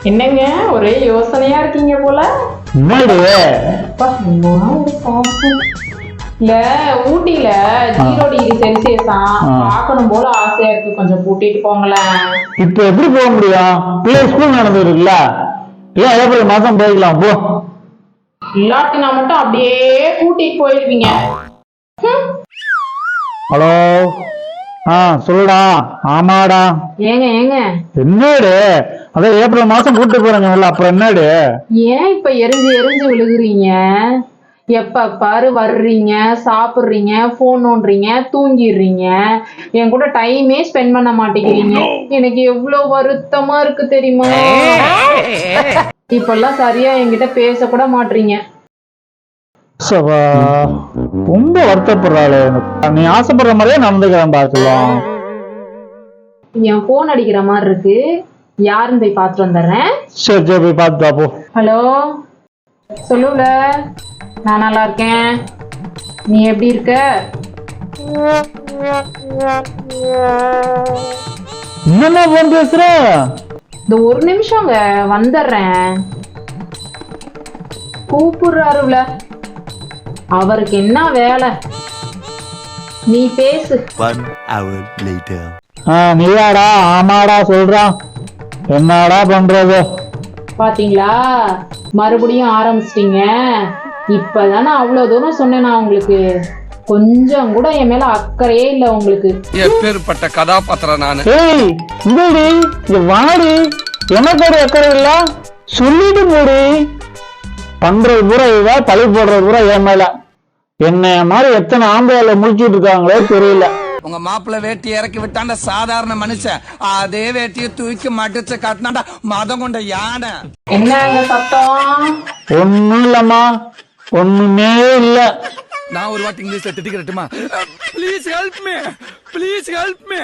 என்னங்க ஒரே யோசனையா இருக்கீங்க போல. இல்ல ஊட்டில 0°C பார்க்கணும் போல ஆசையா இருக்கு, கொஞ்சம் கூட்டிட்டு போங்களேன். இப்ப எப்படி போக முடியும்? பிள்ளை ஸ்கூல் நடந்துருக்குல்ல, ஏன் ஏப்ரல் மாசம் போய்க்கலாம் போ. இல்லாட்டினா மட்டும் அப்படியே கூட்டிட்டு போயிருவீங்க. ஹலோ, சொல்லுடா. ஆமாடா. ஏங்க என்னடு, அதான் ஏப்ரல் மாசம் கூட்டு போறாங்க, அப்புறம் என்னடு? ஏன் இப்ப எரிஞ்சு விழுகுறீங்க? எப்ப பாரு வர்றீங்க, சாப்பிடுறீங்க, போன் நோண்டுறீங்க, தூங்கிடுறீங்க, என் கூட டைமே ஸ்பெண்ட் பண்ண மாட்டேங்கிறீங்க. எனக்கு எவ்வளவு வருத்தமா இருக்கு தெரியுமா? இப்பெல்லாம் சரியா என்கிட்ட பேச கூட மாட்டீங்க. ரொம்ப வருத்தப்படுறாள். நீ ஆசைப்படுற மாதிரியே நடந்துக்கிறேன் பார்க்கலாம். என் போன் அடிக்கிற மாதிரி இருக்கு, யாருன்னு போய் பார்த்துட்டு வந்துடுறேன். சரி போய் பார்த்து பாப்போ. ஹலோ, சொல்லுல. நான் நல்லா இருக்கேன், நீ எப்படி இருக்க? என்னமா போன் பேசுற? இந்த ஒரு நிமிஷங்க வந்துடுறேன். கூப்பிடுறாருல, அவருக்கு என்ன வேலை? நீ பேசு. நீயாடா? ஆமாடா சொல்றான். என்னடா பண்றது? பாத்தீங்களா, மறுபடியும் ஆரம்பிச்சிட்டீங்க. இப்பதானே அவ்வளவு தூரம் சொன்னேன் நான் உங்களுக்கு. கொஞ்சம் கூட என் மேல அக்கறையே இல்ல உங்களுக்கு. எப்பேற்பட்ட கதாபாத்திரம் நானு. வாடி, எனக்கு ஒரு அக்கறை இல்ல சொல்லிட்டு போடி. பண்றது பூரா இதா, பழி போடுறது பூரா என் மேல. என்ன மாதிரி எத்தனை ஆம்பளைல முடிச்சுட்டு இருக்காங்களோ தெரியல. உங்க மாப்பிள்ள வேட்டி இறக்கி விட்டாண்ட சாதாரண மனுஷன், அதே வேட்டியை தூக்கி மடிச்சு காட்டினாண்டா மதம் கொண்ட யானை. என்னங்க சத்தம்? ஒண்ணும் இல்லம்மா, ஒண்ணுமே இல்ல. நான் ஒரு வாட்டி இங்கிலீஷ்ல திட்டிக்கிறட்டுமா? Please help me.